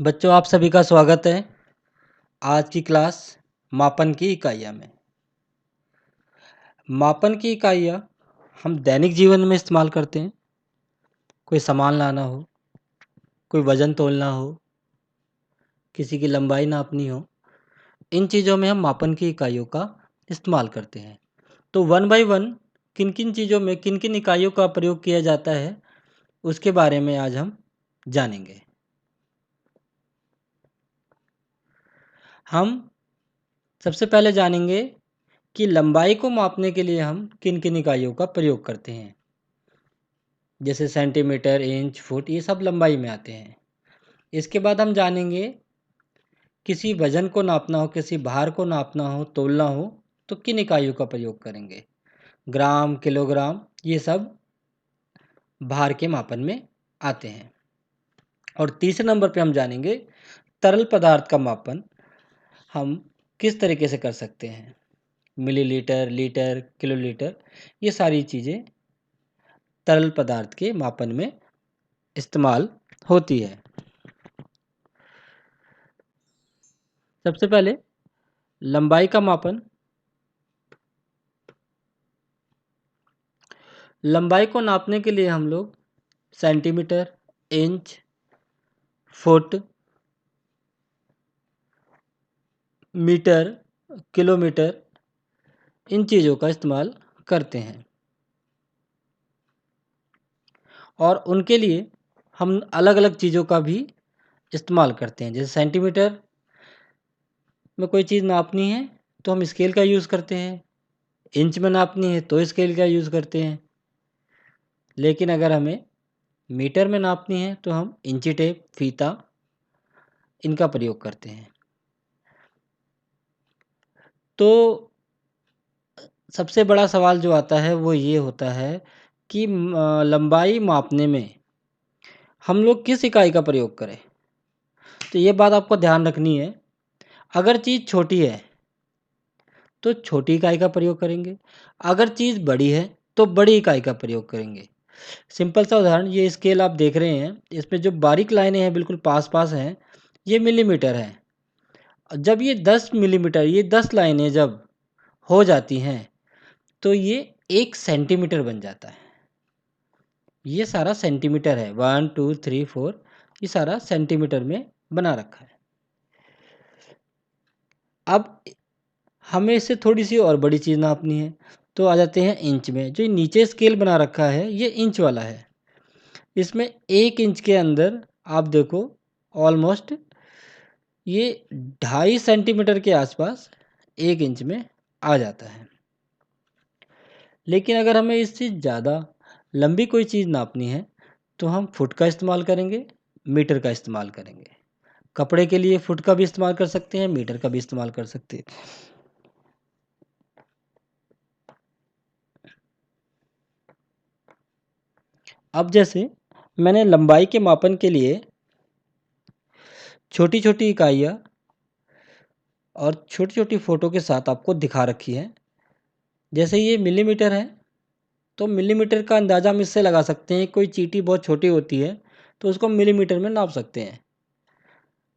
बच्चों आप सभी का स्वागत है आज की क्लास मापन की इकाइयाँ में। मापन की इकाइयाँ हम दैनिक जीवन में इस्तेमाल करते हैं। कोई सामान लाना हो, कोई वज़न तोलना हो, किसी की लंबाई नापनी हो, इन चीज़ों में हम मापन की इकाइयों का इस्तेमाल करते हैं। तो वन बाय वन किन-किन चीज़ों में किन-किन इकाइयों का प्रयोग किया जाता है, उसके बारे में आज हम जानेंगे। हम सबसे पहले जानेंगे कि लंबाई को मापने के लिए हम किन-किन इकाइयों का प्रयोग करते हैं। जैसे सेंटीमीटर, इंच, फुट ये सब लंबाई में आते हैं। इसके बाद हम जानेंगे किसी वज़न को नापना हो, किसी भार को नापना हो, तोलना हो तो किन इकाइयों का प्रयोग करेंगे। ग्राम, किलोग्राम ये सब भार के मापन में आते हैं। और तीसरे नंबर पे हम जानेंगे तरल पदार्थ का मापन हम किस तरीके से कर सकते हैं। मिलीलीटर, लीटर, किलोलीटर ये सारी चीज़ें तरल पदार्थ के मापन में इस्तेमाल होती है। सबसे पहले लंबाई का मापन। लंबाई को नापने के लिए हम लोग centimetre, inch, foot, metre, kilometre इन चीज़ों का इस्तेमाल करते हैं। और उनके लिए हम अलग-अलग चीज़ों का भी इस्तेमाल करते हैं। जैसे सेंटीमीटर में कोई चीज़ नापनी है तो हम स्केल का यूज़ करते हैं। इंच में नापनी है तो स्केल का यूज़ करते हैं। लेकिन अगर हमें मीटर में नापनी है तो हम इंची टेप, फीता इनका प्रयोग करते हैं। तो सबसे बड़ा सवाल जो आता है वो ये होता है कि लंबाई मापने में हम लोग किस इकाई का प्रयोग करें। तो ये बात आपको ध्यान रखनी है। अगर चीज़ छोटी है तो छोटी इकाई का प्रयोग करेंगे, अगर चीज़ बड़ी है तो बड़ी इकाई का प्रयोग करेंगे। सिंपल सा उदाहरण, ये स्केल आप देख रहे हैं, इसमें जो बारीक लाइनें हैं बिल्कुल पास-पास हैं, ये मिलीमीटर हैं। जब ये 10 मिलीमीटर, ये 10 लाइनें जब हो जाती हैं तो ये 1 सेंटीमीटर बन जाता है। ये सारा सेंटीमीटर है, 1, 2, 3, 4 ये सारा सेंटीमीटर में बना रखा है। अब हमें इससे थोड़ी-सी और बड़ी चीज़ नापनी है, तो आ जाते हैं इंच में। जो नीचे स्केल बना रखा है, ये इंच वाला है। इसमें 1 इंच के अंदर आप देखो ऑलमोस्ट ये 2.5 सेंटीमीटर के आसपास 1 इंच में आ जाता है। लेकिन अगर हमें इससे ज़्यादा लंबी कोई चीज़ नापनी है, तो हम फुट का इस्तेमाल करेंगे, मीटर का इस्तेमाल करेंगे। कपड़े के लिए फुट का भी इस्तेमाल कर सकते हैं, मीटर का भी इस्तेमाल कर सकते हैं। अब जैसे मैंने लंबाई के मापन के लिए छोटी-छोटी इकाइयाँ और छोटी-छोटी फ़ोटो के साथ आपको दिखा रखी है। जैसे ये मिलीमीटर है, तो मिलीमीटर का अंदाज़ा हम इससे लगा सकते हैं, कोई चींटी बहुत छोटी होती है, तो उसको मिलीमीटर में नाप सकते हैं।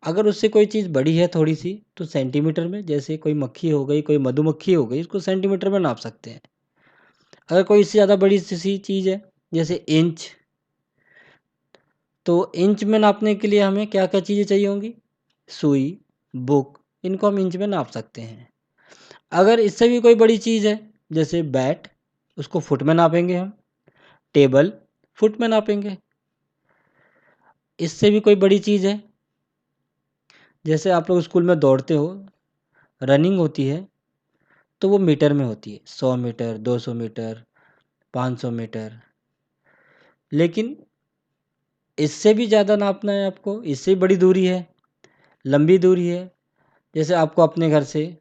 अगर उससे कोई चीज़ बड़ी है थोड़ी-सी, तो सेंटीमीटर में, जैसे कोई मक्खी हो गई, कोई मधुमक्खी हो गई, उसको सेंटीमीटर में नाप सकते हैं। अगर कोई इससे ज़्यादा बड़ी सी चीज़ है, जैसे इंच, तो इंच में नापने के लिए हमें क्या-क्या चीज़ें चाहिए होंगी? सुई, बुक, इनको हम इंच में नाप सकते हैं। अगर इससे भी कोई बड़ी चीज़ है, जैसे बैट, उसको फुट में नापेंगे हम। टेबल, फुट में नापेंगे। इससे भी कोई बड़ी चीज़ है, जैसे आप लोग स्कूल में दौड़ते हो, रनिंग होती है, तो वो मीटर में होती है। 100 मीटर, 200 मीटर, 500 मीटर। लेकिन इससे भी ज़्यादा नापना है आपको, इससे बड़ी दूरी है, लंबी दूरी है, जैसे आपको अपने घर से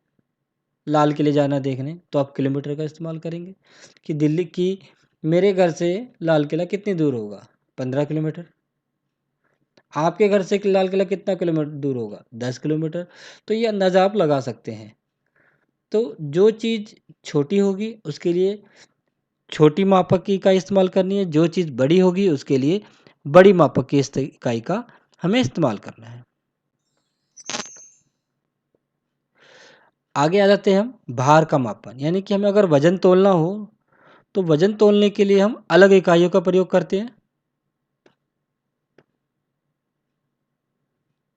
लाल किले जाना देखने, तो आप किलोमीटर का इस्तेमाल करेंगे कि दिल्ली की मेरे घर से लाल किला कितनी दूर होगा? 15 किलोमीटर। आपके घर से लाल किला कितना किलोमीटर दूर होगा? 10 किलोमीटर। तो ये अंदाज़ा आप लगा सकते हैं। तो जो चीज़ छोटी होगी उसके लिए छोटी मापक की इकाई इस्तेमाल करनी है, जो चीज़ बड़ी होगी उसके लिए बड़ी मापक की इकाई का हमें इस्तेमाल करना है। आगे आ जाते हैं हम भार का मापन, यानी कि हमें अगर वज़न तोलना हो, तो वज़न तोलने के लिए हम अलग इकाइयों का प्रयोग करते हैं।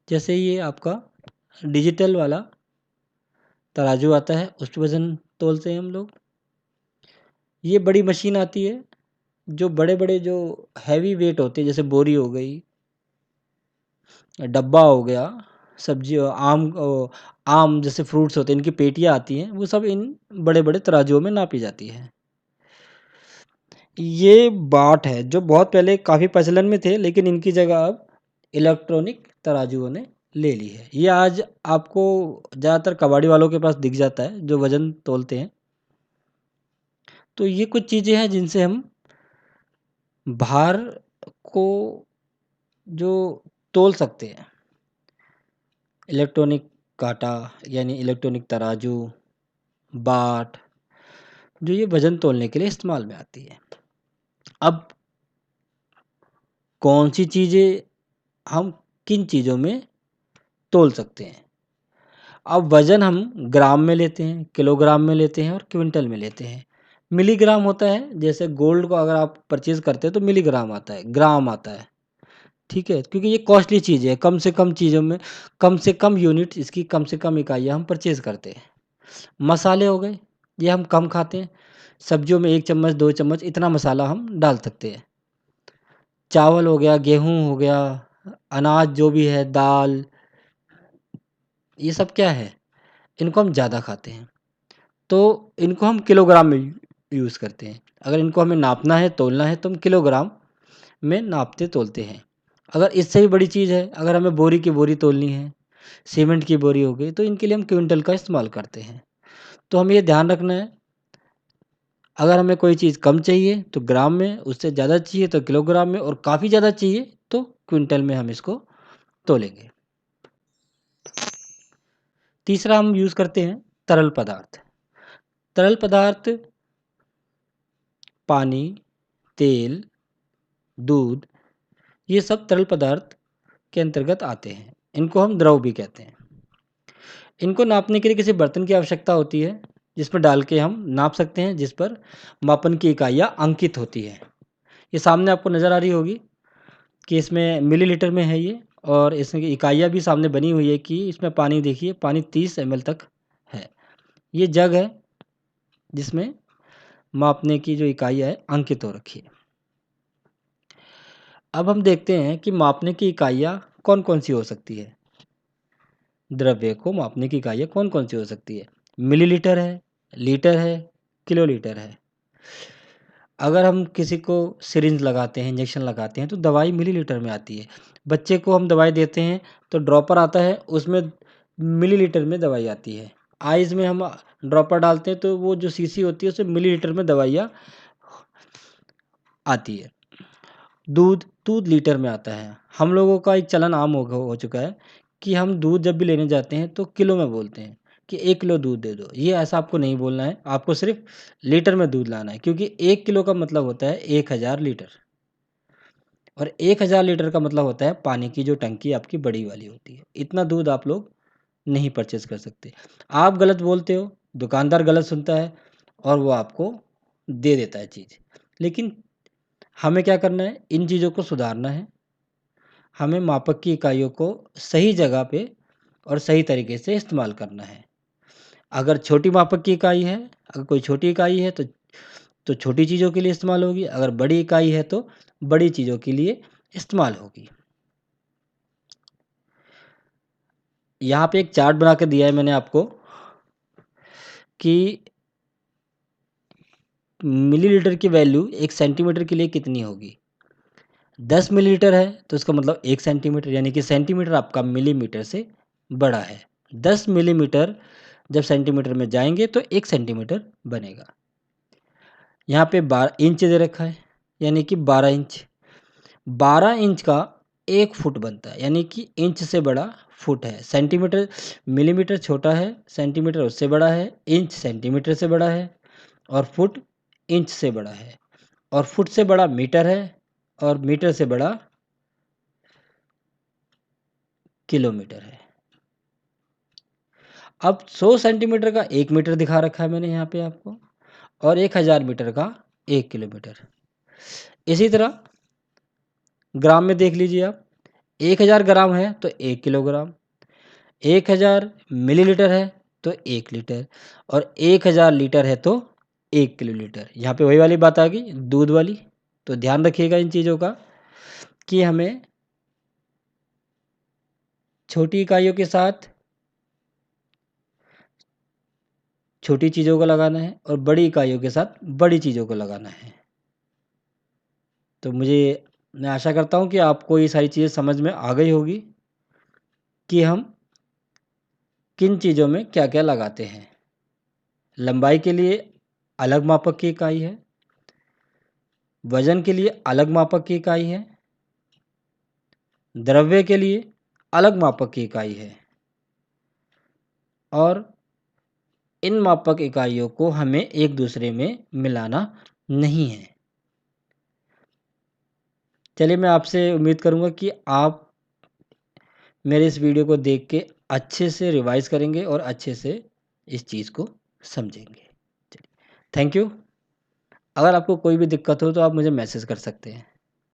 जैसे ये आपका डिजिटल वाला तराजू आता है, उस पे वज़न तोलते हैं हम लोग। ये बड़ी मशीन आती है, जो बड़े-बड़े जो हैवी वेट होते हैं, जैसे बोरी हो गई, डब्बा हो गया, सब्जी आम जैसे फ्रूट्स होते हैं, इनकी पेटियाँ आती हैं, वो सब इन बड़े-बड़े तराजुओं में नापी जाती हैं। ये बाट है, जो बहुत पहले काफ़ी प्रचलन में थे, लेकिन इनकी जगह अब इलेक्ट्रॉनिक तराजुओं ने ले ली है। ये आज आपको ज़्यादातर कबाड़ी वालों के पास दिख जाता है, जो वज़न तोलते हैं। तो ये कुछ चीज़ें हैं जिनसे हम भार को जो तोल सकते हैं। इलेक्ट्रॉनिक काँटा यानी इलेक्ट्रॉनिक तराजू, बाट, जो ये वज़न तोलने के लिए इस्तेमाल में आती है। अब कौन-सी चीज़ें हम किन चीज़ों में तोल सकते हैं? अब वज़न हम ग्राम में लेते हैं, किलोग्राम में लेते हैं और क्विंटल में लेते हैं। मिलीग्राम होता है, जैसे गोल्ड को अगर आप परचेज़ करते हैं तो मिलीग्राम आता है, ग्राम आता है, ठीक है? क्योंकि ये कॉस्टली चीज़ है, कम से कम चीज़ों में कम से कम यूनिट इसकी कम से कम इकाइयाँ हम परचेज़ करते हैं। मसाले हो गए, ये हम कम खाते हैं, सब्जियों में 1 चम्मच, 2 चम्मच इतना मसाला हम डाल सकते हैं। चावल हो गया, गेहूँ हो गया, अनाज जो भी है, दाल, ये सब क्या है? इनको हम ज़्यादा खाते हैं। तो इनको हम किलोग्राम में यूज़ करते हैं। अगर इनको हमें नापना है, तोलना है तो हम किलोग्राम में नापते-तोलते हैं। अगर इससे भी बड़ी चीज़ है, अगर हमें बोरी की बोरी तोलनी है, सीमेंट की बोरी हो गई, तो इनके लिए हम क्विंटल का इस्तेमाल करते हैं। तो हमें ये ध्यान रखना है, अगर हमें कोई चीज़ कम चाहिए तो ग्राम में, उससे ज़्यादा चाहिए तो किलोग्राम में और काफ़ी ज़्यादा चाहिए तो क्विंटल में हम इसको तोलेंगे। तीसरा हम यूज़ करते हैं तरल पदार्थ। तरल पदार्थ पानी, तेल, दूध, ये सब तरल पदार्थ के अंतर्गत आते हैं। इनको हम द्रव भी कहते हैं। इनको नापने के लिए किसी बर्तन की आवश्यकता होती है, जिसमें डाल के हम नाप सकते हैं, जिस पर मापन की इकाइयाँ अंकित होती हैं। ये सामने आपको नज़र आ रही होगी कि इसमें मिलीलीटर में है ये, और इसमें इकाइयाँ भी सामने बनी हुई है कि इसमें पानी देखिए, पानी 30 ml तक है। ये जग है, जिसमें मापने की जो इकाइयाँ है अंकित हो रखी है। अब हम देखते हैं कि मापने की इकाइयाँ कौन-कौन सी हो सकती है। द्रव्य को मापने की इकाइयाँ कौन-कौन सी हो सकती है? मिलीलीटर है, लीटर है, किलोलीटर है। अगर हम किसी को सिरिंज लगाते हैं, इंजेक्शन लगाते हैं, तो दवाई मिलीलीटर में आती है। बच्चे को हम दवाई देते हैं, तो ड्रॉपर आता है, उसमें मिलीलीटर में दवाई आती है। आइज़ में हम ड्रॉपर डालते हैं, तो वो जो शीशी होती है, उसमें मिलीलीटर में दवाइयाँ आती है। दूध लीटर में आता है। हम लोगों का एक चलन आम हो चुका है कि हम दूध जब भी लेने जाते हैं तो किलो में बोलते हैं कि 1 किलो दूध दे दो। ये ऐसा आपको नहीं बोलना है, आपको सिर्फ़ लीटर में दूध लाना है, क्योंकि 1 किलो का मतलब होता है 1000 लीटर, और 1000 लीटर का मतलब होता है पानी की जो टंकी आपकी बड़ी वाली होती है। इतना दूध आप लोग नहीं परचेज़ कर सकते। आप गलत बोलते हो, दुकानदार गलत सुनता है और वो आपको दे देता है चीज़। लेकिन हमें क्या करना है, इन चीज़ों को सुधारना है। हमें मापक की इकाइयों को सही जगह पे और सही तरीके से इस्तेमाल करना है। अगर छोटी मापक की इकाई है, अगर कोई छोटी इकाई है तो छोटी चीज़ों के लिए इस्तेमाल होगी, अगर बड़ी इकाई है तो बड़ी चीज़ों के लिए इस्तेमाल होगी। यहाँ पे एक चार्ट बना के दिया है मैंने आपको कि मिलीलीटर की वैल्यू 1 सेंटीमीटर के लिए कितनी होगी। 10 मिलीलीटर है तो इसका मतलब 1 सेंटीमीटर, यानी कि सेंटीमीटर आपका मिलीमीटर से बड़ा है। 10 मिलीमीटर जब सेंटीमीटर में जाएँगे तो 1 सेंटीमीटर बनेगा। यहाँ पे 12 इंच दे रखा है, यानी कि 12 इंच। 12 इंच का 1 फुट बनता है, यानी कि इंच से बड़ा फुट है। सेंटीमीटर मिलीमीटर छोटा है, सेंटीमीटर उससे बड़ा है, इंच सेंटीमीटर से बड़ा है और फुट इंच से बड़ा है, और फुट से बड़ा मीटर है और मीटर से बड़ा किलोमीटर है। अब 100 सेंटीमीटर का 1 मीटर दिखा रखा है मैंने यहाँ पे आपको, और 1000 मीटर का 1 किलोमीटर। इसी तरह ग्राम में देख लीजिए आप, 1000 ग्राम है तो 1 किलोग्राम, 1000 मिलीलीटर है तो 1 लीटर, और 1000 लीटर है तो 1 किलोलीटर। यहाँ पे वही वाली बात आ गई दूध वाली। तो ध्यान रखिएगा इन चीज़ों का कि हमें छोटी इकाइयों के साथ छोटी चीज़ों को लगाना है और बड़ी इकाइयों के साथ बड़ी चीज़ों को लगाना है। तो मैं आशा करता हूँ कि आपको ये सारी चीज़ें समझ में आ गई होगी कि हम किन चीज़ों में क्या-क्या लगाते हैं। लंबाई के लिए अलग मापक की इकाई है, वज़न के लिए अलग मापक की इकाई है, द्रव्य के लिए अलग मापक की इकाई है, और इन मापक इकाइयों को हमें एक दूसरे में मिलाना नहीं है। चलिए, मैं आपसे उम्मीद करूँगा कि आप मेरे इस वीडियो को देख के अच्छे से रिवाइज़ करेंगे और अच्छे से इस चीज़ को समझेंगे। चलिए, थैंक यू। अगर आपको कोई भी दिक्कत हो तो आप मुझे मैसेज कर सकते हैं।